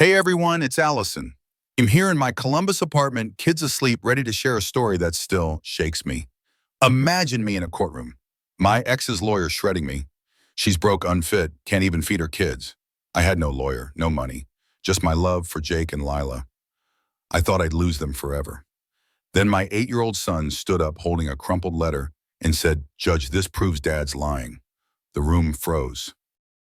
Hey everyone, it's Allison. I'm here in my Columbus apartment, kids asleep, ready to share a story that still shakes me. Imagine me in a courtroom. My ex's lawyer shredding me. She's broke, unfit, can't even feed her kids. I had no lawyer, no money, just my love for Jake and Lila. I thought I'd lose them forever. Then my 8-year-old son stood up holding a crumpled letter and said, "Judge, this proves Dad's lying." The room froze.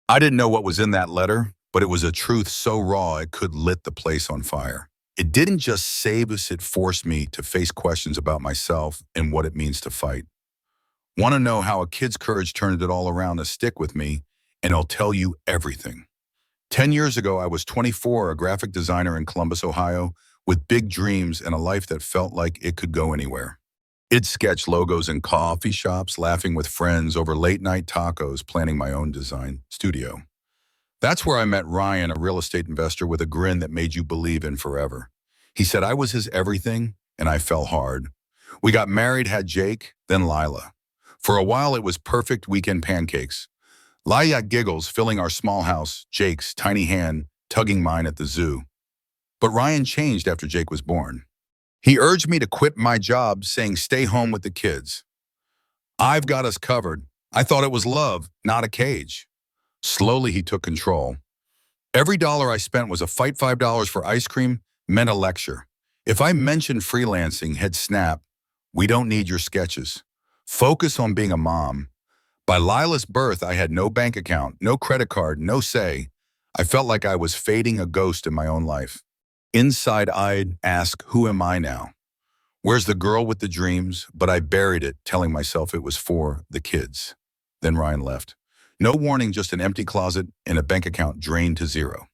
I didn't know what was in that letter, but it was a truth so raw it could lit the place on fire. It didn't just save us, it forced me to face questions about myself and what it means to fight. Want to know how a kid's courage turned it all around to stick with me, and I'll tell you everything. 10 years ago, I was 24, a graphic designer in Columbus, Ohio, with big dreams and a life that felt like it could go anywhere. I'd sketch logos in coffee shops, laughing with friends over late-night tacos, planning my own design studio. That's where I met Ryan, a real estate investor with a grin that made you believe in forever. He said I was his everything, and I fell hard. We got married, had Jake, then Lila. For a while, it was perfect weekend pancakes. Lila giggles filling our small house, Jake's tiny hand tugging mine at the zoo. But Ryan changed after Jake was born. He urged me to quit my job, saying stay home with the kids. I've got us covered. I thought it was love, not a cage. Slowly, he took control. Every dollar I spent was a fight. $5 for ice cream meant a lecture. If I mentioned freelancing, he'd snap, "We don't need your sketches. Focus on being a mom." By Lila's birth, I had no bank account, no credit card, no say. I felt like I was fading, a ghost in my own life. Inside, I'd ask, who am I now? Where's the girl with the dreams? But I buried it, telling myself it was for the kids. Then Ryan left. No warning, just an empty closet and a bank account drained to zero.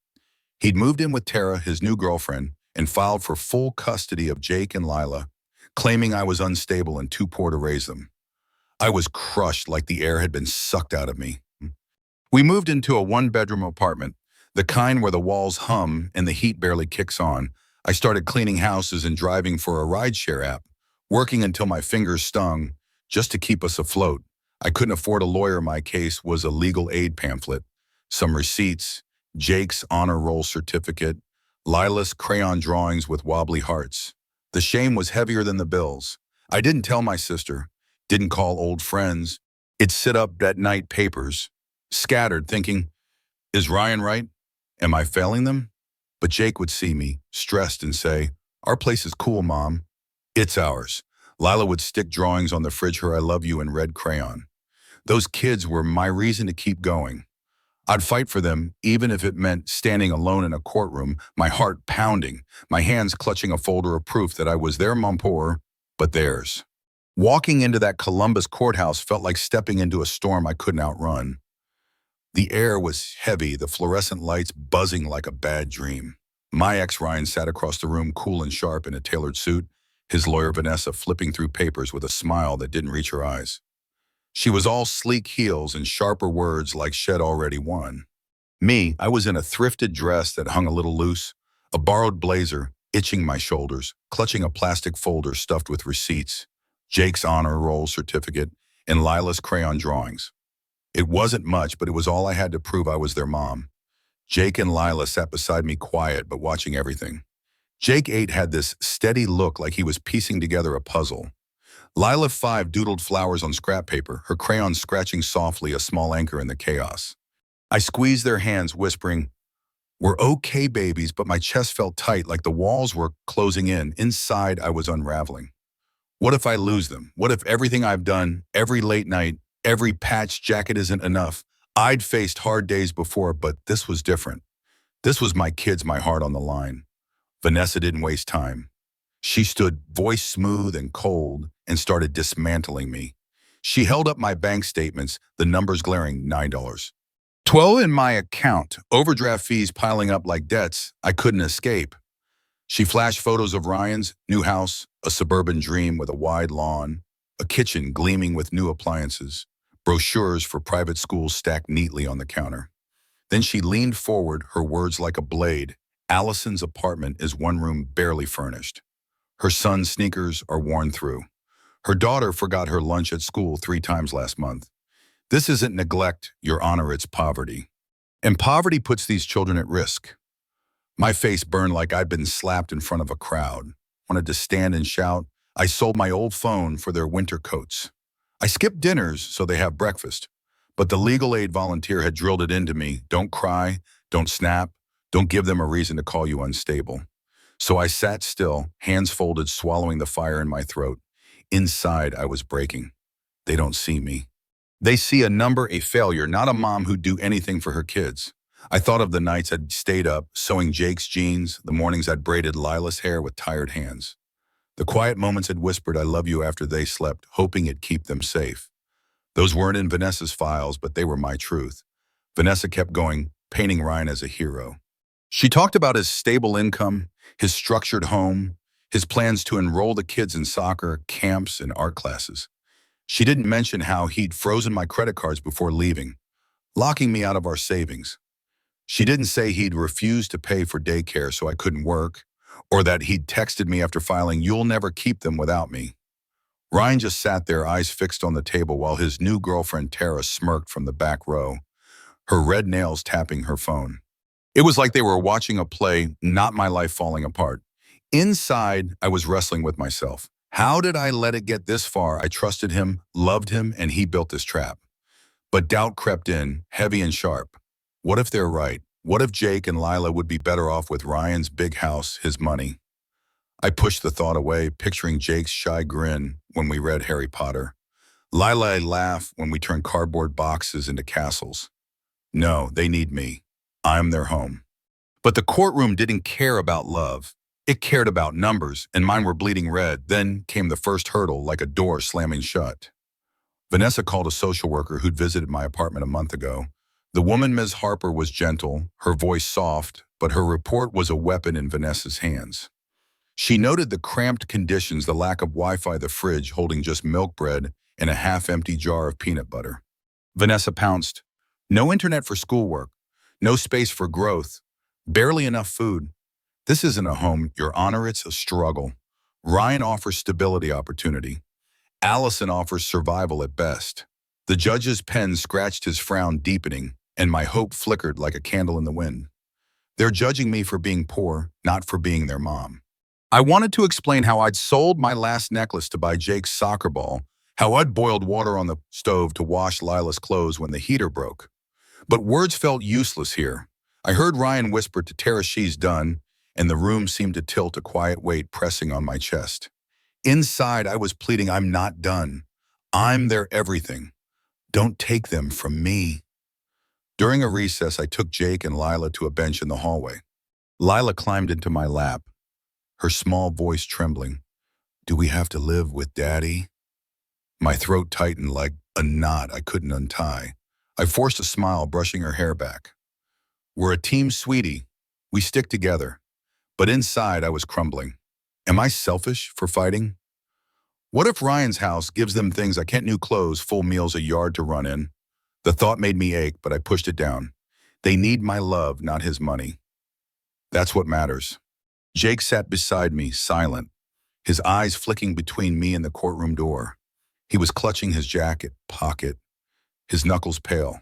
He'd moved in with Tara, his new girlfriend, and filed for full custody of Jake and Lila, claiming I was unstable and too poor to raise them. I was crushed, like the air had been sucked out of me. We moved into a one-bedroom apartment, the kind where the walls hum and the heat barely kicks on. I started cleaning houses and driving for a rideshare app, working until my fingers stung just to keep us afloat. I couldn't afford a lawyer. My case was a legal aid pamphlet, some receipts, Jake's honor roll certificate, Lila's crayon drawings with wobbly hearts. The shame was heavier than the bills. I didn't tell my sister, didn't call old friends. It'd sit up at night, papers, scattered, thinking, is Ryan right? Am I failing them? But Jake would see me, stressed, and say, "Our place is cool, Mom. It's ours." Lila would stick drawings on the fridge, her "I love you" in red crayon. Those kids were my reason to keep going. I'd fight for them, even if it meant standing alone in a courtroom, my heart pounding, my hands clutching a folder of proof that I was their mom poor, but theirs. Walking into that Columbus courthouse felt like stepping into a storm I couldn't outrun. The air was heavy, the fluorescent lights buzzing like a bad dream. My ex Ryan sat across the room, cool and sharp in a tailored suit, his lawyer Vanessa flipping through papers with a smile that didn't reach her eyes. She was all sleek heels and sharper words like "Shed already won." Me, I was in a thrifted dress that hung a little loose, a borrowed blazer, itching my shoulders, clutching a plastic folder stuffed with receipts, Jake's honor roll certificate, and Lila's crayon drawings. It wasn't much, but it was all I had to prove I was their mom. Jake and Lila sat beside me, quiet but watching everything. Jake 8 had this steady look like he was piecing together a puzzle. Lila 5 doodled flowers on scrap paper, her crayons scratching softly, a small anchor in the chaos. I squeezed their hands, whispering, "We're okay, babies," but my chest felt tight, like the walls were closing in. Inside, I was unraveling. What if I lose them? What if everything I've done, every late night, every patched jacket isn't enough? I'd faced hard days before, but this was different. This was my kids, my heart on the line. Vanessa didn't waste time. She stood, voice smooth and cold, and started dismantling me. She held up my bank statements, the numbers glaring, $9. 12 in my account, overdraft fees piling up like debts I couldn't escape. She flashed photos of Ryan's new house, a suburban dream with a wide lawn, a kitchen gleaming with new appliances, brochures for private schools stacked neatly on the counter. Then she leaned forward, her words like a blade. "Allison's apartment is one room barely furnished. Her son's sneakers are worn through. Her daughter forgot her lunch at school 3 times last month. This isn't neglect, Your Honor, it's poverty. And poverty puts these children at risk." My face burned like I'd been slapped in front of a crowd. Wanted to stand and shout, I sold my old phone for their winter coats. I skipped dinners so they have breakfast. But the legal aid volunteer had drilled it into me. Don't cry, don't snap, don't give them a reason to call you unstable. So I sat still, hands folded, swallowing the fire in my throat. Inside, I was breaking. They don't see me. They see a number, a failure, not a mom who'd do anything for her kids. I thought of the nights I'd stayed up, sewing Jake's jeans, the mornings I'd braided Lila's hair with tired hands. The quiet moments I'd whispered I love you after they slept, hoping it'd keep them safe. Those weren't in Vanessa's files, but they were my truth. Vanessa kept going, painting Ryan as a hero. She talked about his stable income, his structured home, his plans to enroll the kids in soccer, camps, and art classes. She didn't mention how he'd frozen my credit cards before leaving, locking me out of our savings. She didn't say he'd refused to pay for daycare so I couldn't work, or that he'd texted me after filing, "You'll never keep them without me." Ryan just sat there, eyes fixed on the table, while his new girlfriend Tara smirked from the back row, her red nails tapping her phone. It was like they were watching a play, not my life falling apart. Inside, I was wrestling with myself. How did I let it get this far? I trusted him, loved him, and he built this trap. But doubt crept in, heavy and sharp. What if they're right? What if Jake and Lila would be better off with Ryan's big house, his money? I pushed the thought away, picturing Jake's shy grin when we read Harry Potter. Lila'd laugh when we turned cardboard boxes into castles. No, they need me. I'm their home. But the courtroom didn't care about love. It cared about numbers, and mine were bleeding red. Then came the first hurdle, like a door slamming shut. Vanessa called a social worker who'd visited my apartment a month ago. The woman, Ms. Harper, was gentle, her voice soft, but her report was a weapon in Vanessa's hands. She noted the cramped conditions, the lack of Wi-Fi, the fridge holding just milk bread and a half-empty jar of peanut butter. Vanessa pounced. No internet for schoolwork, no space for growth, barely enough food. This isn't a home, Your Honor, it's a struggle. Ryan offers stability opportunity. Allison offers survival at best. The judge's pen scratched his frown, deepening, and my hope flickered like a candle in the wind. They're judging me for being poor, not for being their mom. I wanted to explain how I'd sold my last necklace to buy Jake's soccer ball, how I'd boiled water on the stove to wash Lila's clothes when the heater broke. But words felt useless here. I heard Ryan whisper to Tara, "She's done," and the room seemed to tilt, a quiet weight pressing on my chest. Inside, I was pleading, I'm not done. I'm their everything. Don't take them from me. During a recess, I took Jake and Lila to a bench in the hallway. Lila climbed into my lap, her small voice trembling. Do we have to live with Daddy? My throat tightened like a knot I couldn't untie. I forced a smile, brushing her hair back. We're a team, sweetie. We stick together. But inside, I was crumbling. Am I selfish for fighting? What if Ryan's house gives them things I can't? New clothes, full meals, a yard to run in? The thought made me ache, but I pushed it down. They need my love, not his money. That's what matters. Jake sat beside me, silent, his eyes flicking between me and the courtroom door. He was clutching his jacket pocket, his knuckles pale.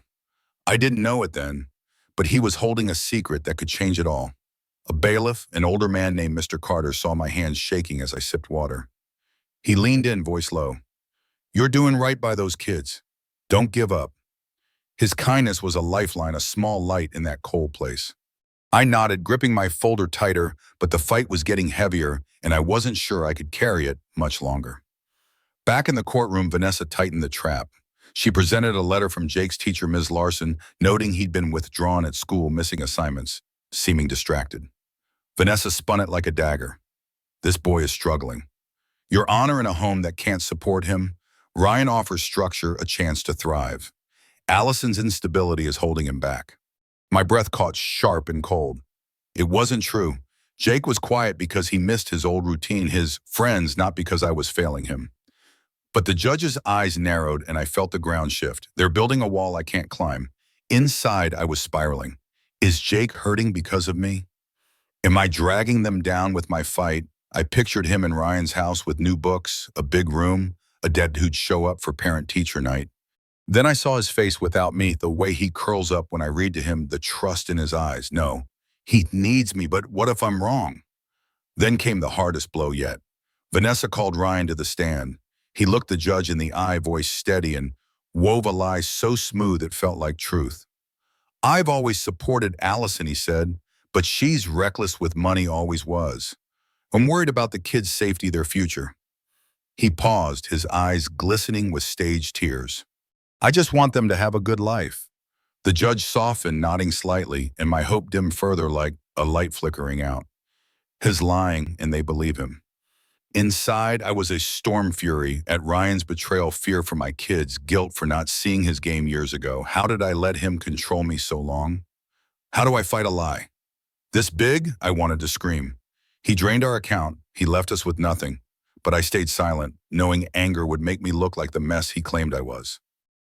I didn't know it then, but he was holding a secret that could change it all. A bailiff, an older man named Mr. Carter, saw my hands shaking as I sipped water. He leaned in, voice low. You're doing right by those kids. Don't give up. His kindness was a lifeline, a small light in that cold place. I nodded, gripping my folder tighter, but the fight was getting heavier, and I wasn't sure I could carry it much longer. Back in the courtroom, Vanessa tightened the trap. She presented a letter from Jake's teacher, Ms. Larson, noting he'd been withdrawn at school, missing assignments, seeming distracted. Vanessa spun it like a dagger. This boy is struggling. Your Honor, in a home that can't support him, Ryan offers structure, a chance to thrive. Allison's instability is holding him back. My breath caught sharp and cold. It wasn't true. Jake was quiet because he missed his old routine, his friends, not because I was failing him. But the judge's eyes narrowed and I felt the ground shift. They're building a wall I can't climb. Inside, I was spiraling. Is Jake hurting because of me? Am I dragging them down with my fight? I pictured him in Ryan's house with new books, a big room, a dad who'd show up for parent-teacher night. Then I saw his face without me, the way he curls up when I read to him, the trust in his eyes. No, He needs me, but what if I'm wrong? Then came the hardest blow yet. Vanessa called Ryan to the stand. He looked the judge in the eye, voice steady, and wove a lie so smooth it felt like truth. I've always supported Allison, he said, but she's reckless with money, always was. I'm worried about the kids' safety, their future. He paused, his eyes glistening with staged tears. I just want them to have a good life. The judge softened, nodding slightly, and my hope dimmed further like a light flickering out. His lying, and they believe him. Inside, I was a storm fury at Ryan's betrayal, fear for my kids, guilt for not seeing his game years ago. How did I let him control me so long? How do I fight a lie? This big? I wanted to scream. He drained our account. He left us with nothing. But I stayed silent, knowing anger would make me look like the mess he claimed I was.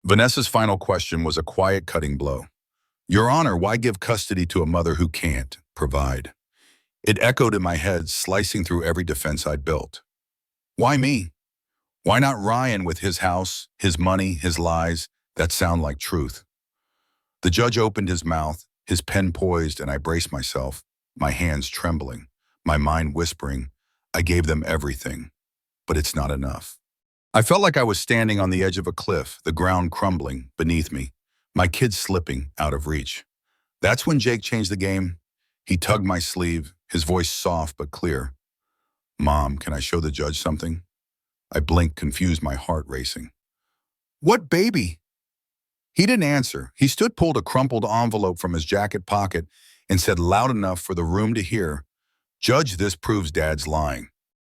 Vanessa's final question was a quiet, cutting blow. Your Honor, why give custody to a mother who can't provide? It echoed in my head, slicing through every defense I'd built. Why me? Why not Ryan with his house, his money, his lies that sound like truth? The judge opened his mouth, his pen poised, and I braced myself, my hands trembling, my mind whispering, I gave them everything, but it's not enough. I felt like I was standing on the edge of a cliff, the ground crumbling beneath me, my kids slipping out of reach. That's when Jake changed the game. He tugged my sleeve, his voice soft but clear. Mom, can I show the judge something? I blinked, confused, my heart racing. What baby? He didn't answer. He stood, pulled a crumpled envelope from his jacket pocket, and said loud enough for the room to hear, Judge, this proves Dad's lying.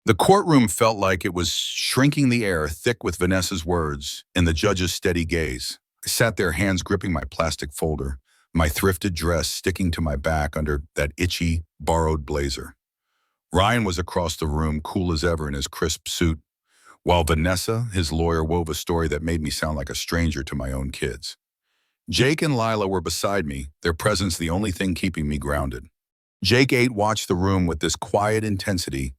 The courtroom felt like it was shrinking, the air thick with Vanessa's words and the judge's steady gaze. I sat there, hands gripping my plastic folder, my thrifted dress sticking to my back under that itchy, borrowed blazer. Ryan was across the room, cool as ever in his crisp suit, while Vanessa, his lawyer, wove a story that made me sound like a stranger to my own kids. Jake and Lila were beside me, their presence the only thing keeping me grounded. Jake 8 watched the room with this quiet intensity,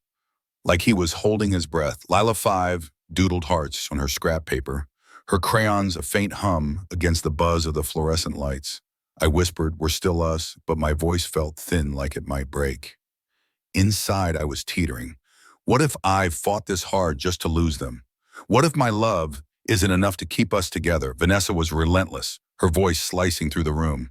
like he was holding his breath. Lila 5 doodled hearts on her scrap paper, her crayons a faint hum against the buzz of the fluorescent lights. I whispered, we're still us, but my voice felt thin like it might break. Inside, I was teetering. What if I fought this hard just to lose them? What if my love isn't enough to keep us together? Vanessa was relentless, her voice slicing through the room.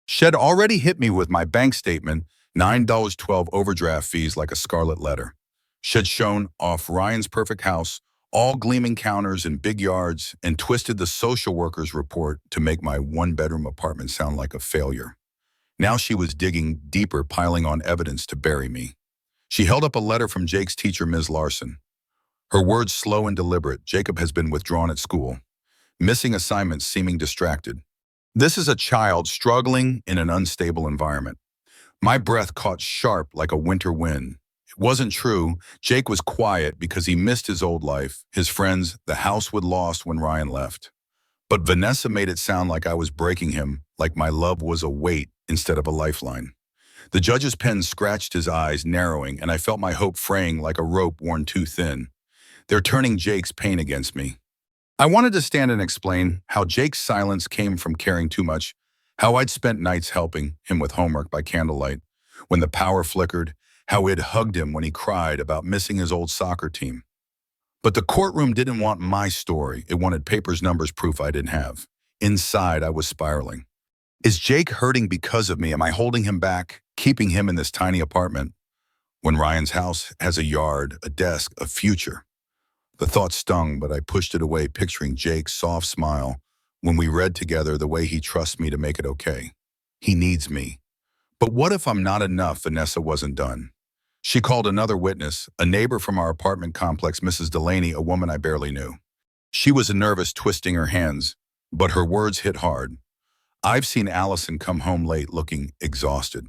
She'd already hit me with my bank statement, $9.12 overdraft fees like a scarlet letter. She'd shown off Ryan's perfect house, all gleaming counters and big yards, and twisted the social worker's report to make my one-bedroom apartment sound like a failure. Now she was digging deeper, piling on evidence to bury me. She held up a letter from Jake's teacher, Ms. Larson. Her words slow and deliberate. Jacob has been withdrawn at school. Missing assignments, seeming distracted. This is a child struggling in an unstable environment. My breath caught sharp like a winter wind. It wasn't true. Jake was quiet because he missed his old life, his friends, the house we'd lost when Ryan left. But Vanessa made it sound like I was breaking him, like my love was a weight instead of a lifeline. The judge's pen scratched his eyes, narrowing, and I felt my hope fraying like a rope worn too thin. They're turning Jake's pain against me. I wanted to stand and explain how Jake's silence came from caring too much, how I'd spent nights helping him with homework by candlelight, when the power flickered, how I'd hugged him when he cried about missing his old soccer team. But the courtroom didn't want my story. It wanted papers, numbers, proof I didn't have. Inside, I was spiraling. Is Jake hurting because of me? Am I holding him back, keeping him in this tiny apartment when Ryan's house has a yard, a desk, a future? The thought stung, but I pushed it away, picturing Jake's soft smile when we read together, the way he trusts me to make it okay. He needs me. But what if I'm not enough? Vanessa wasn't done. She called another witness, a neighbor from our apartment complex, Mrs. Delaney, a woman I barely knew. She was nervous, twisting her hands, but her words hit hard. I've seen Allison come home late looking exhausted.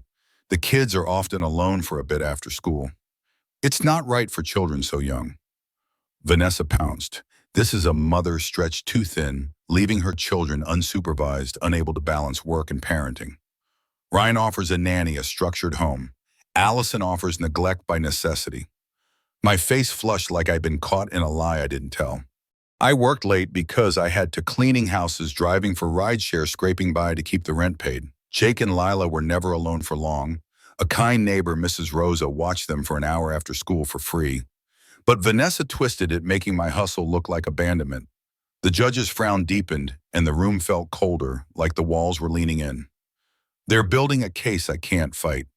The kids are often alone for a bit after school. It's not right for children so young. Vanessa pounced. This is a mother stretched too thin, leaving her children unsupervised, unable to balance work and parenting. Ryan offers a nanny, a structured home. Allison offers neglect by necessity. My face flushed like I'd been caught in a lie I didn't tell. I worked late because I had to, cleaning houses, driving for rideshare, scraping by to keep the rent paid. Jake and Lila were never alone for long. A kind neighbor, Mrs. Rosa, watched them for an hour after school for free. But Vanessa twisted it, making my hustle look like abandonment. The judge's frown deepened, and the room felt colder, like the walls were leaning in. They're building a case I can't fight.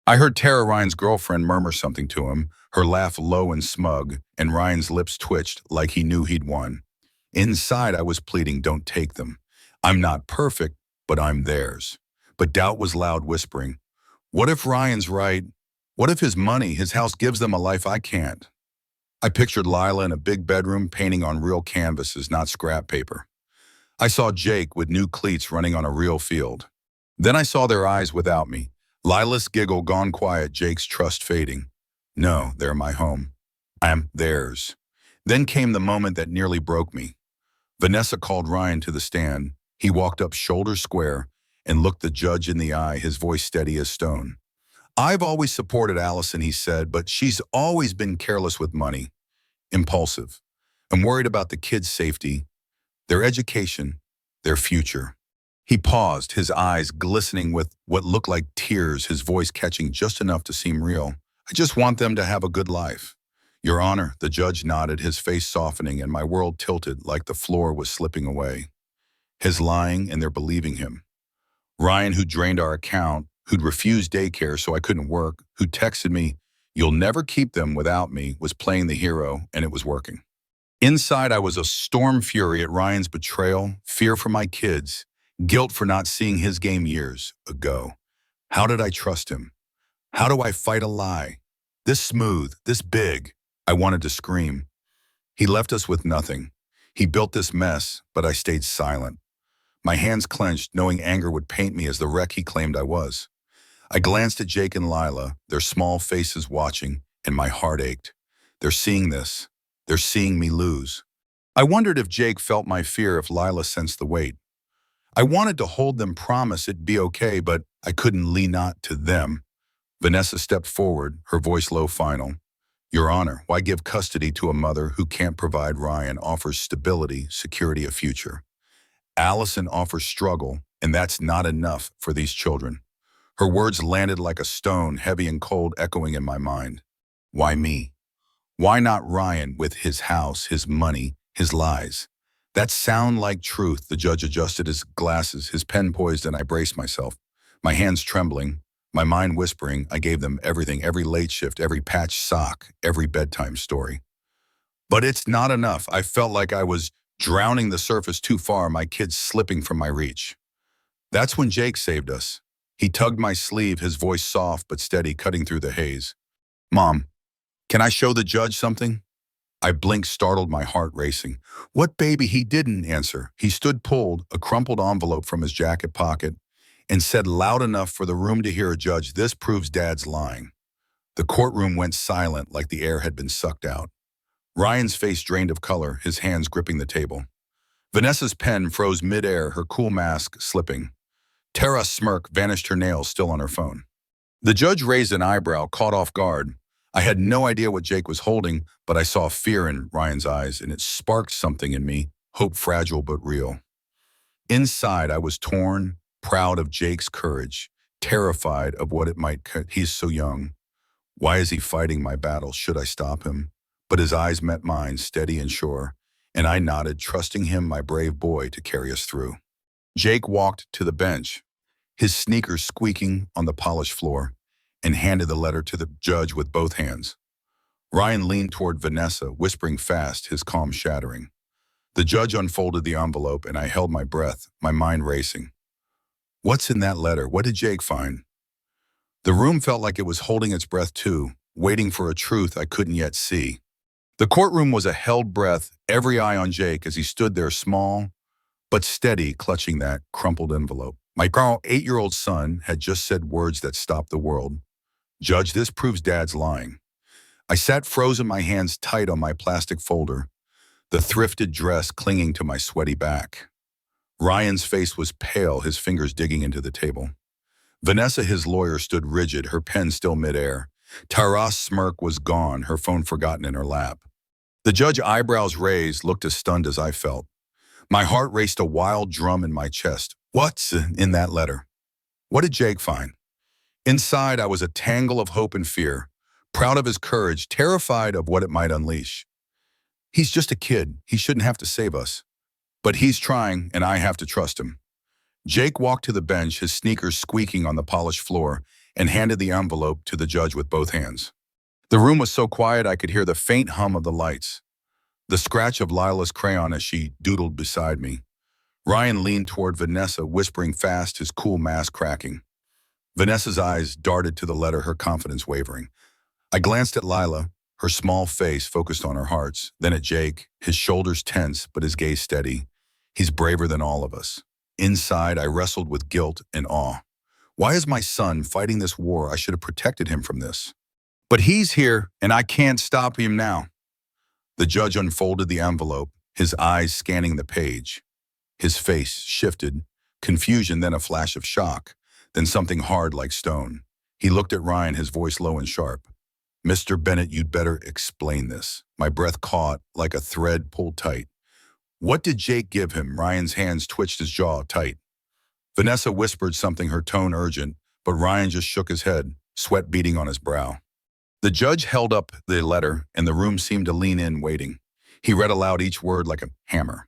I heard Tara, Ryan's girlfriend, murmur something to him, her laugh low and smug, and Ryan's lips twitched like he knew he'd won. Inside, I was pleading, don't take them. I'm not perfect, but I'm theirs. But doubt was loud, whispering, what if Ryan's right? What if his money, his house, gives them a life I can't? I pictured Lila in a big bedroom painting on real canvases, not scrap paper. I saw Jake with new cleats running on a real field. Then I saw their eyes without me. Lila's giggle gone quiet, Jake's trust fading. No, they're my home. I'm theirs. Then came the moment that nearly broke me. Vanessa called Ryan to the stand. He walked up shoulders square and looked the judge in the eye, his voice steady as stone. I've always supported Allison, he said, but she's always been careless with money, impulsive. I'm worried about the kids' safety, their education, their future. He paused, his eyes glistening with what looked like tears, his voice catching just enough to seem real. I just want them to have a good life. Your Honor, the judge nodded, his face softening, and my world tilted like the floor was slipping away. His lying and their believing him. Ryan, who drained our account, who'd refused daycare so I couldn't work, who texted me, you'll never keep them without me, was playing the hero, and it was working. Inside, I was a storm fury at Ryan's betrayal, fear for my kids, guilt for not seeing his game years ago. How did I trust him? How do I fight a lie? This smooth, this big. I wanted to scream. He left us with nothing. He built this mess, but I stayed silent. My hands clenched, knowing anger would paint me as the wreck he claimed I was. I glanced at Jake and Lila, their small faces watching, and my heart ached. They're seeing this. They're seeing me lose. I wondered if Jake felt my fear, if Lila sensed the weight. I wanted to hold them, promise it'd be okay, but I couldn't lean not to them. Vanessa stepped forward, her voice low, final. Your Honor, why give custody to a mother who can't provide? Ryan offers stability, security, a future. Allison offers struggle, and that's not enough for these children. Her words landed like a stone, heavy and cold, echoing in my mind. Why me? Why not Ryan with his house, his money, his lies? That sound like truth. The judge adjusted his glasses, his pen poised, and I braced myself. My hands trembling, my mind whispering, I gave them everything, every late shift, every patched sock, every bedtime story. But it's not enough. I felt like I was drowning the surface too far, my kids slipping from my reach. That's when Jake saved us. He tugged my sleeve, his voice soft but steady, cutting through the haze. Mom, can I show the judge something? I blinked, startled, my heart racing. What baby? He didn't answer. He stood, pulled a crumpled envelope from his jacket pocket, and said loud enough for the room to hear, a judge, this proves Dad's lying. The courtroom went silent like the air had been sucked out. Ryan's face drained of color, his hands gripping the table. Vanessa's pen froze midair, her cool mask slipping. Tara's smirk vanished, her nails still on her phone. The judge raised an eyebrow, caught off guard. I had no idea what Jake was holding, but I saw fear in Ryan's eyes, and it sparked something in me, hope fragile but real. Inside, I was torn, proud of Jake's courage, terrified of what it might cut. He's so young. Why is he fighting my battle? Should I stop him? But his eyes met mine, steady and sure, and I nodded, trusting him, my brave boy, to carry us through. Jake walked to the bench, his sneakers squeaking on the polished floor, and handed the letter to the judge with both hands. Ryan leaned toward Vanessa, whispering fast, his calm shattering. The judge unfolded the envelope, and I held my breath, my mind racing. What's in that letter? What did Jake find? The room felt like it was holding its breath too, waiting for a truth I couldn't yet see. The courtroom was a held breath, every eye on Jake as he stood there, small but steady, clutching that crumpled envelope. My 8-year-old son had just said words that stopped the world. Judge, this proves Dad's lying. I sat frozen, my hands tight on my plastic folder, the thrifted dress clinging to my sweaty back. Ryan's face was pale, his fingers digging into the table. Vanessa, his lawyer, stood rigid, her pen still midair. Tara's smirk was gone, her phone forgotten in her lap. The judge, eyebrows raised, looked as stunned as I felt. My heart raced, a wild drum in my chest. What's in that letter? What did Jake find? Inside, I was a tangle of hope and fear, proud of his courage, terrified of what it might unleash. He's just a kid. He shouldn't have to save us. But he's trying, and I have to trust him. Jake walked to the bench, his sneakers squeaking on the polished floor, and handed the envelope to the judge with both hands. The room was so quiet I could hear the faint hum of the lights, the scratch of Lila's crayon as she doodled beside me. Ryan leaned toward Vanessa, whispering fast, his cool mask cracking. Vanessa's eyes darted to the letter, her confidence wavering. I glanced at Lila, her small face focused on her hearts, then at Jake, his shoulders tense but his gaze steady. He's braver than all of us. Inside, I wrestled with guilt and awe. Why is my son fighting this war? I should have protected him from this. But he's here, and I can't stop him now. The judge unfolded the envelope, his eyes scanning the page. His face shifted, confusion, then a flash of shock, then something hard like stone. He looked at Ryan, his voice low and sharp. "Mr. Bennett, you'd better explain this." My breath caught like a thread pulled tight. "What did Jake give him?" Ryan's hands twitched, his jaw tight. Vanessa whispered something, her tone urgent, but Ryan just shook his head, sweat beading on his brow. The judge held up the letter, and the room seemed to lean in, waiting. He read aloud each word like a hammer.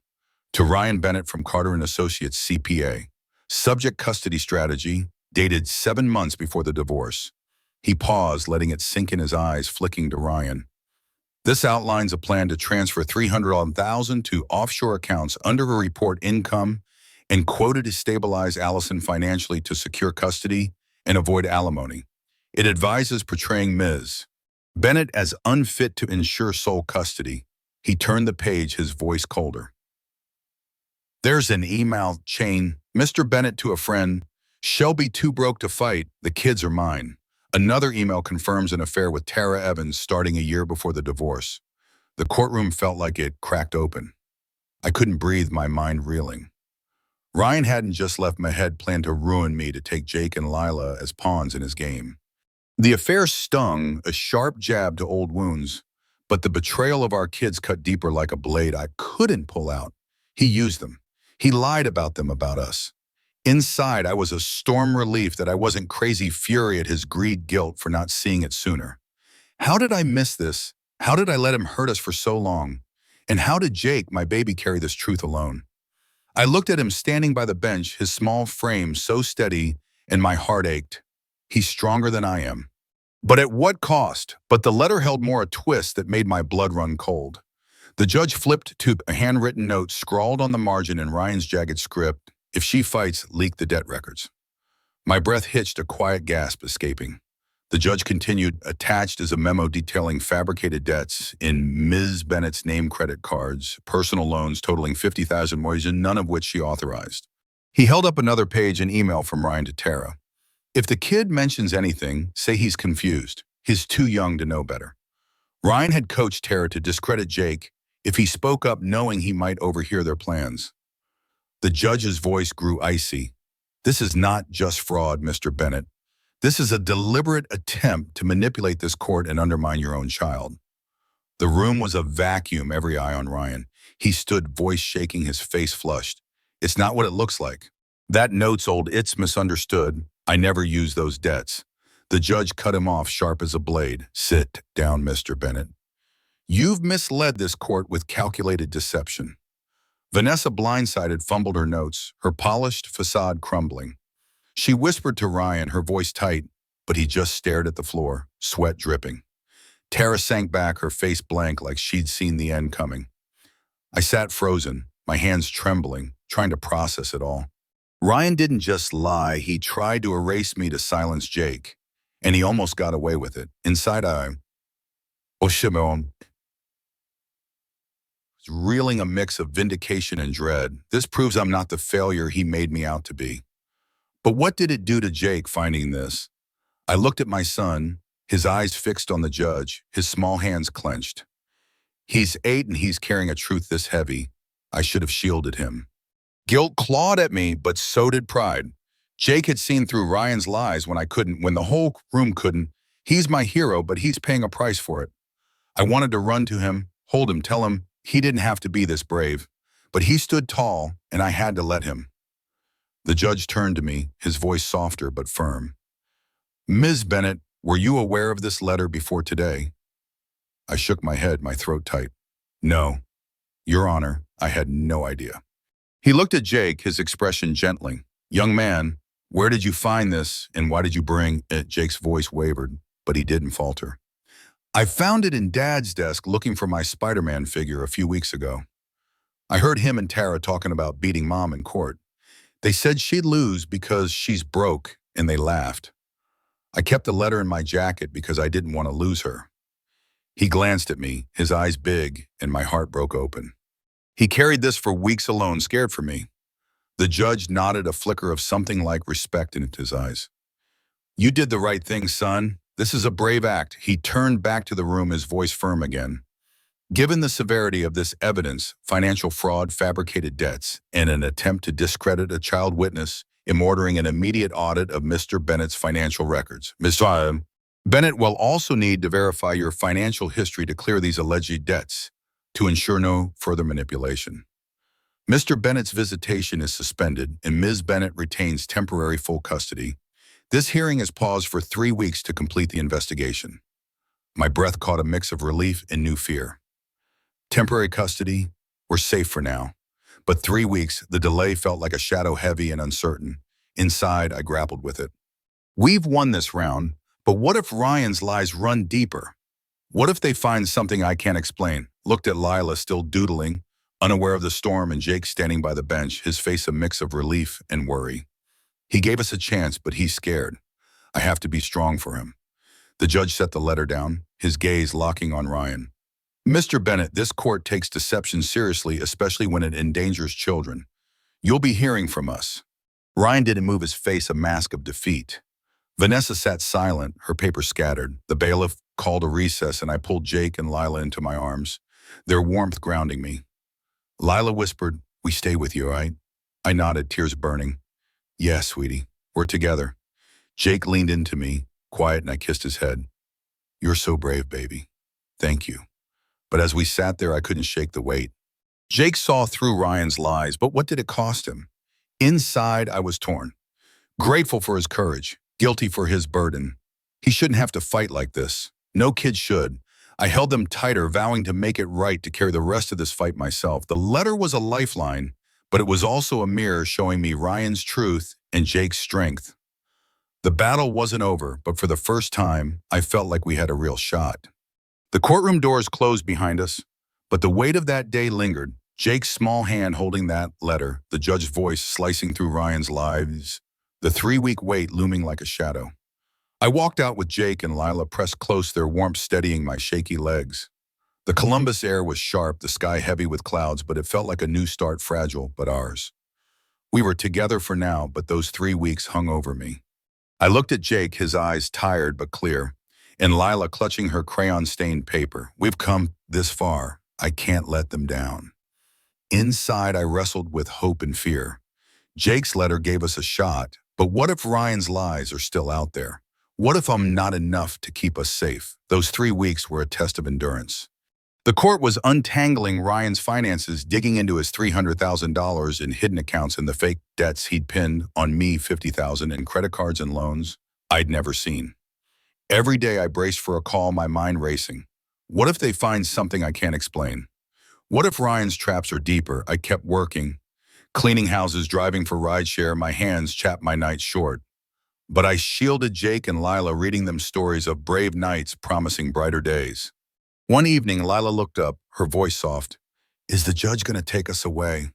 To Ryan Bennett from Carter and Associates, CPA. Subject custody strategy, dated 7 months before the divorce. He paused, letting it sink in, his eyes flicking to Ryan. This outlines a plan to transfer $300,000 to offshore accounts under a report income and quoted to stabilize Allison financially to secure custody and avoid alimony. It advises portraying Ms. Bennett as unfit to ensure sole custody. He turned the page, his voice colder. There's an email chain. Mr. Bennett to a friend. Shelby too broke to fight. The kids are mine. Another email confirms an affair with Tara Evans starting a year before the divorce. The courtroom felt like it cracked open. I couldn't breathe, my mind reeling. Ryan hadn't just left my head, planned to ruin me, to take Jake and Lila as pawns in his game. The affair stung, a sharp jab to old wounds, but the betrayal of our kids cut deeper like a blade I couldn't pull out. He used them. He lied about them, about us. Inside, I was a storm relief that I wasn't crazy fury at his greed, guilt for not seeing it sooner. How did I miss this? How did I let him hurt us for so long? And how did Jake, my baby, carry this truth alone? I looked at him standing by the bench, his small frame so steady, and my heart ached. He's stronger than I am. But at what cost? But the letter held more, a twist that made my blood run cold. The judge flipped to a handwritten note scrawled on the margin in Ryan's jagged script. If she fights, leak the debt records. My breath hitched, a quiet gasp escaping. The judge continued, attached is a memo detailing fabricated debts in Ms. Bennett's name, credit cards, personal loans totaling $50,000 more, none of which she authorized. He held up another page, an email from Ryan to Tara. If the kid mentions anything, say he's confused. He's too young to know better. Ryan had coached Tara to discredit Jake if he spoke up knowing he might overhear their plans. The judge's voice grew icy. This is not just fraud, Mr. Bennett. This is a deliberate attempt to manipulate this court and undermine your own child. The room was a vacuum, every eye on Ryan. He stood, voice shaking, his face flushed. It's not what it looks like. That note's old, it's misunderstood. I never used those debts. The judge cut him off, sharp as a blade. Sit down, Mr. Bennett. You've misled this court with calculated deception. Vanessa, blindsided, fumbled her notes, her polished facade crumbling. She whispered to Ryan, her voice tight, but he just stared at the floor, sweat dripping. Tara sank back, her face blank like she'd seen the end coming. I sat frozen, my hands trembling, trying to process it all. Ryan didn't just lie, he tried to erase me to silence Jake, and he almost got away with it. Inside Shimon, reeling, a mix of vindication and dread. This proves I'm not the failure he made me out to be. But what did it do to Jake, finding this? I looked at my son, his eyes fixed on the judge, his small hands clenched. He's 8 and he's carrying a truth this heavy. I should have shielded him. Guilt clawed at me, but so did pride. Jake had seen through Ryan's lies when I couldn't, when the whole room couldn't. He's my hero, but he's paying a price for it. I wanted to run to him, hold him, tell him he didn't have to be this brave. But he stood tall, and I had to let him. The judge turned to me, his voice softer but firm. Ms. Bennett, were you aware of this letter before today? I shook my head, my throat tight. No, Your Honor, I had no idea. He looked at Jake, his expression gentling. Young man, where did you find this and why did you bring it? Jake's voice wavered, but he didn't falter. I found it in Dad's desk looking for my Spider-Man figure a few weeks ago. I heard him and Tara talking about beating Mom in court. They said she'd lose because she's broke, and they laughed. I kept the letter in my jacket because I didn't want to lose her. He glanced at me, his eyes big, and my heart broke open. He carried this for weeks alone, scared for me. The judge nodded, a flicker of something like respect in his eyes. You did the right thing, son. This is a brave act. He turned back to the room, his voice firm again. Given the severity of this evidence, financial fraud, fabricated debts, and an attempt to discredit a child witness, I'm ordering an immediate audit of Mr. Bennett's financial records. Mr. Bennett will also need to verify your financial history to clear these alleged debts to ensure no further manipulation. Mr. Bennett's visitation is suspended and Ms. Bennett retains temporary full custody. This hearing is paused for 3 weeks to complete the investigation. My breath caught a mix of relief and new fear. Temporary custody, we're safe for now. But 3 weeks, the delay felt like a shadow, heavy and uncertain. Inside, I grappled with it. We've won this round, but what if Ryan's lies run deeper? What if they find something I can't explain? Looked at Lila still doodling, unaware of the storm, and Jake standing by the bench, his face a mix of relief and worry. He gave us a chance, but he's scared. I have to be strong for him. The judge set the letter down, his gaze locking on Ryan. Mr. Bennett, this court takes deception seriously, especially when it endangers children. You'll be hearing from us. Ryan didn't move, his face a mask of defeat. Vanessa sat silent, her paper scattered. The bailiff called a recess and I pulled Jake and Lila into my arms, their warmth grounding me. Lila whispered, we stay with you, right? I nodded, tears burning. Yes, sweetie, we're together. Jake leaned into me, quiet, and I kissed his head. You're so brave, baby. Thank you. But as we sat there, I couldn't shake the weight. Jake saw through Ryan's lies, but what did it cost him? Inside, I was torn. Grateful for his courage, guilty for his burden. He shouldn't have to fight like this. No kid should. I held them tighter, vowing to make it right, to carry the rest of this fight myself. The letter was a lifeline, but it was also a mirror showing me Ryan's truth and Jake's strength. The battle wasn't over, but for the first time, I felt like we had a real shot. The courtroom doors closed behind us, but the weight of that day lingered. Jake's small hand holding that letter, the judge's voice slicing through Ryan's lies, the 3-week wait looming like a shadow. I walked out with Jake and Lila pressed close, their warmth steadying my shaky legs. The Columbus air was sharp, the sky heavy with clouds, but it felt like a new start, fragile, but ours. We were together for now, but those 3 weeks hung over me. I looked at Jake, his eyes tired but clear, and Lila clutching her crayon-stained paper. We've come this far. I can't let them down. Inside, I wrestled with hope and fear. Jake's letter gave us a shot, but what if Ryan's lies are still out there? What if I'm not enough to keep us safe? Those 3 weeks were a test of endurance. The court was untangling Ryan's finances, digging into his $300,000 in hidden accounts and the fake debts he'd pinned on me, $50,000 in credit cards and loans I'd never seen. Every day I braced for a call, my mind racing. What if they find something I can't explain? What if Ryan's traps are deeper? I kept working, cleaning houses, driving for rideshare, my hands chapped my nights short. But I shielded Jake and Lila, reading them stories of brave nights promising brighter days. One evening, Lila looked up, her voice soft. Is the judge going to take us away?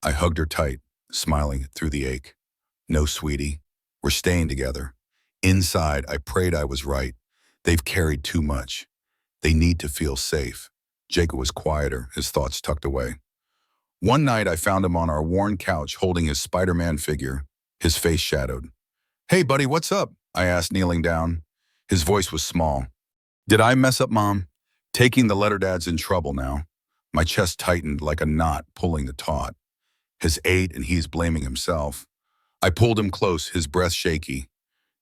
I hugged her tight, smiling through the ache. No, sweetie, we're staying together. Inside, I prayed I was right. They've carried too much. They need to feel safe. Jacob was quieter, his thoughts tucked away. One night, I found him on our worn couch holding his Spider-Man figure, his face shadowed. Hey, buddy, what's up? I asked, kneeling down. His voice was small. Did I mess up, Mom? Taking the letter, Dad's in trouble now. My chest tightened like a knot pulling the taut. His ate and he's blaming himself. I pulled him close, his breath shaky.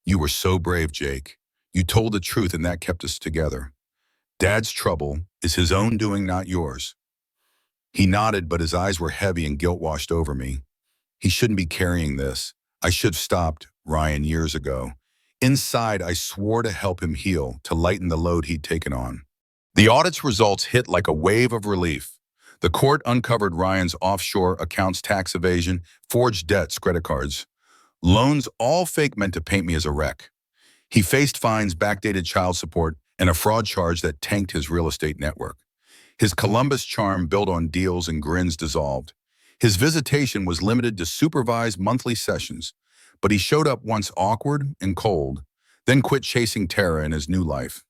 You were so brave, Jake. You told the truth and that kept us together. Dad's trouble is his own doing, not yours. He nodded, but his eyes were heavy and guilt washed over me. He shouldn't be carrying this. I should have stopped Ryan years ago. Inside, I swore to help him heal, to lighten the load he'd taken on. The audit's results hit like a wave of relief. The court uncovered Ryan's offshore accounts, tax evasion, forged debts, credit cards, loans, all fake, meant to paint me as a wreck. He faced fines, backdated child support, and a fraud charge that tanked his real estate network. His Columbus charm, built on deals and grins, dissolved. His visitation was limited to supervised monthly sessions, but he showed up once awkward and cold, then quit chasing terror in his new life.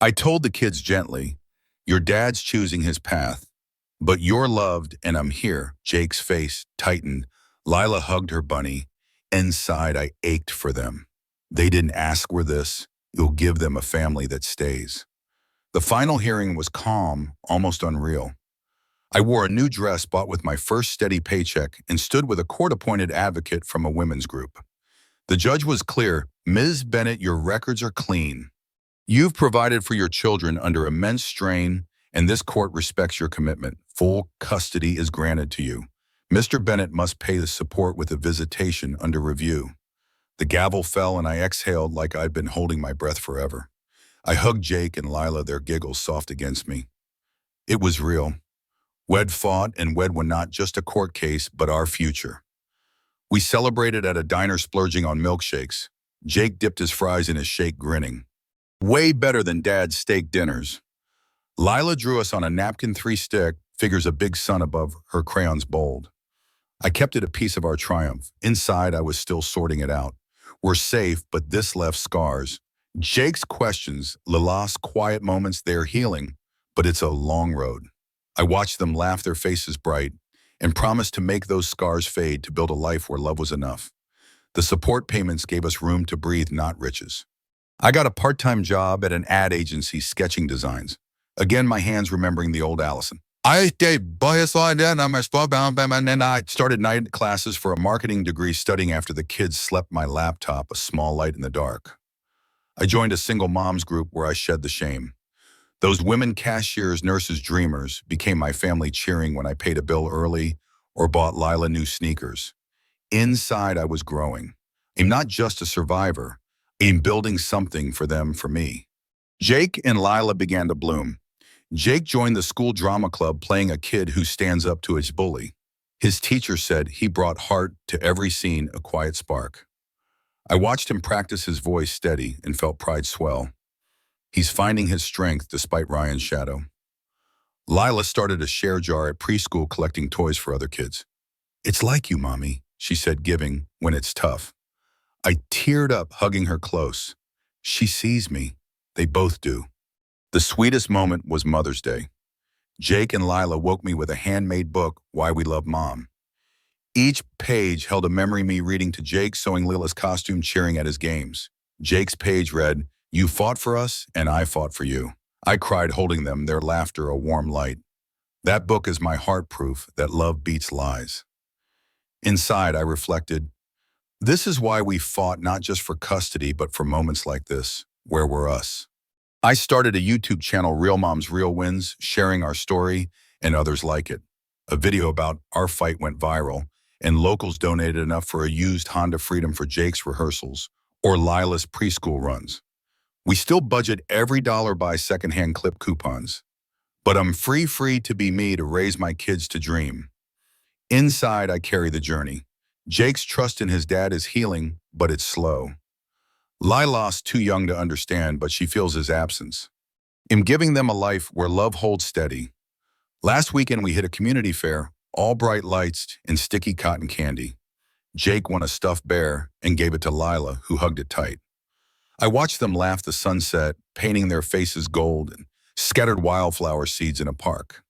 I told the kids gently, "Your dad's choosing his path, but you're loved and I'm here." Jake's face tightened. Lila hugged her bunny. Inside, I ached for them. They didn't ask for this. You'll give them a family that stays. The final hearing was calm, almost unreal. I wore a new dress bought with my first steady paycheck and stood with a court-appointed advocate from a women's group. The judge was clear. "Ms. Bennett, your records are clean. You've provided for your children under immense strain, and this court respects your commitment. Full custody is granted to you. Mr. Bennett must pay the support with a visitation under review." The gavel fell and I exhaled like I'd been holding my breath forever. I hugged Jake and Lila, their giggles soft against me. It was real. Wed fought, and Wed won, not just a court case, but our future. We celebrated at a diner, splurging on milkshakes. Jake dipped his fries in his shake, grinning. Way better than Dad's steak dinners. Lila drew us on a napkin 3-stick, figures a big sun above her crayons bold. I kept it a piece of our triumph. Inside, I was still sorting it out. We're safe, but this left scars. Jake's questions, Lila's quiet moments, they're healing, but it's a long road. I watched them laugh, their faces bright, and promised to make those scars fade, to build a life where love was enough. The support payments gave us room to breathe, not riches. I got a part-time job at an ad agency sketching designs. Again, my hands remembering the old Allison. I started night classes for a marketing degree, studying after the kids slept, my laptop, a small light in the dark. I joined a single moms group where I shed the shame. Those women cashiers, nurses, dreamers became my family, cheering when I paid a bill early or bought Lila new sneakers. Inside, I was growing. I'm not just a survivor. I'm building something for them, for me. Jake and Lila began to bloom. Jake joined the school drama club, playing a kid who stands up to his bully. His teacher said he brought heart to every scene, a quiet spark. I watched him practice, his voice steady, and felt pride swell. He's finding his strength despite Ryan's shadow. Lila started a share jar at preschool, collecting toys for other kids. "It's like you, Mommy," she said, giving when it's tough. I teared up, hugging her close. She sees me. They both do. The sweetest moment was Mother's Day. Jake and Lila woke me with a handmade book, Why We Love Mom. Each page held a memory, me reading to Jake, sewing Lila's costume, cheering at his games. Jake's page read, "You fought for us, and I fought for you." I cried, holding them, their laughter a warm light. That book is my heart, proof that love beats lies. Inside, I reflected, this is why we fought, not just for custody, but for moments like this, where we're us. I started a YouTube channel, Real Moms, Real Wins, sharing our story and others like it. A video about our fight went viral, and locals donated enough for a used Honda Freedom for Jake's rehearsals or Lila's preschool runs. We still budget every dollar, buy secondhand clip coupons. But I'm free to be me, to raise my kids to dream. Inside, I carry the journey. Jake's trust in his dad is healing, but it's slow. Lila's too young to understand, but she feels his absence. I'm giving them a life where love holds steady. Last weekend, we hit a community fair, all bright lights and sticky cotton candy. Jake won a stuffed bear and gave it to Lila, who hugged it tight. I watched them laugh, the sunset, painting their faces gold, and scattered wildflower seeds in a park.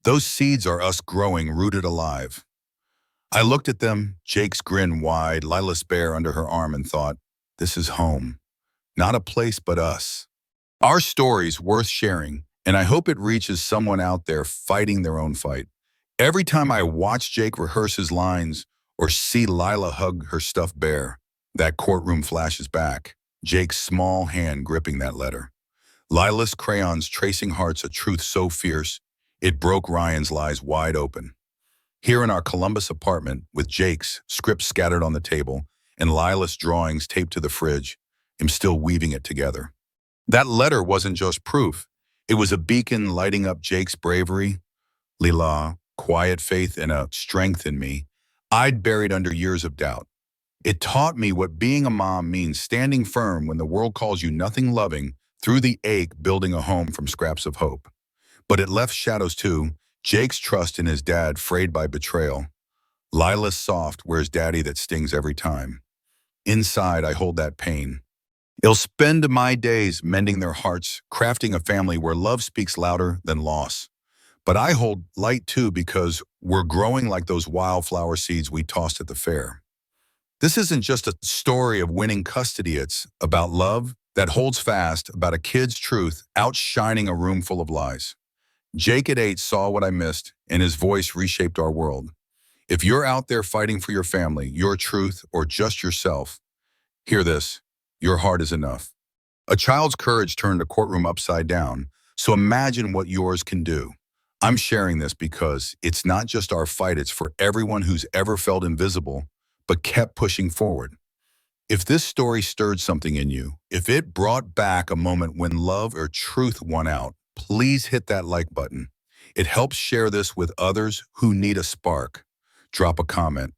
Those seeds are us, growing, rooted, alive. I looked at them, Jake's grin wide, Lila's bear under her arm, and thought, this is home. Not a place, but us. Our story's worth sharing, and I hope it reaches someone out there fighting their own fight. Every time I watch Jake rehearse his lines or see Lila hug her stuffed bear, that courtroom flashes back, Jake's small hand gripping that letter. Lila's crayons tracing hearts, a truth so fierce, it broke Ryan's lies wide open. Here in our Columbus apartment, with Jake's script scattered on the table and Lila's drawings taped to the fridge, am still weaving it together. That letter wasn't just proof. It was a beacon lighting up Jake's bravery, Lila, quiet faith, and a strength in me I'd buried under years of doubt. It taught me what being a mom means, standing firm when the world calls you nothing, loving through the ache, building a home from scraps of hope. But it left shadows too. Jake's trust in his dad frayed by betrayal. Lila's soft, where's daddy that stings every time. Inside, I hold that pain. I'll spend my days mending their hearts, crafting a family where love speaks louder than loss. But I hold light too because we're growing like those wildflower seeds we tossed at the fair. This isn't just a story of winning custody, it's about love that holds fast, about a kid's truth outshining a room full of lies. Jake at 8 saw what I missed, and his voice reshaped our world. If you're out there fighting for your family, your truth, or just yourself, hear this: your heart is enough. A child's courage turned a courtroom upside down, so imagine what yours can do. I'm sharing this because it's not just our fight, it's for everyone who's ever felt invisible, but kept pushing forward. If this story stirred something in you, if it brought back a moment when love or truth won out, please hit that like button. It helps share this with others who need a spark. Drop a comment.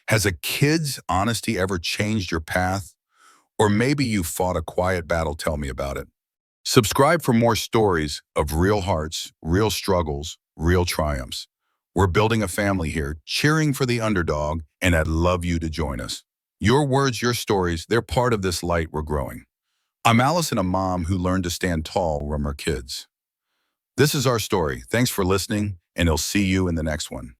Has a kid's honesty ever changed your path? Or maybe you fought a quiet battle, tell me about it. Subscribe for more stories of real hearts, real struggles, real triumphs. We're building a family here, cheering for the underdog, and I'd love you to join us. Your words, your stories, they're part of this light we're growing. I'm Allison, a mom who learned to stand tall from her kids. This is our story. Thanks for listening, and I'll see you in the next one.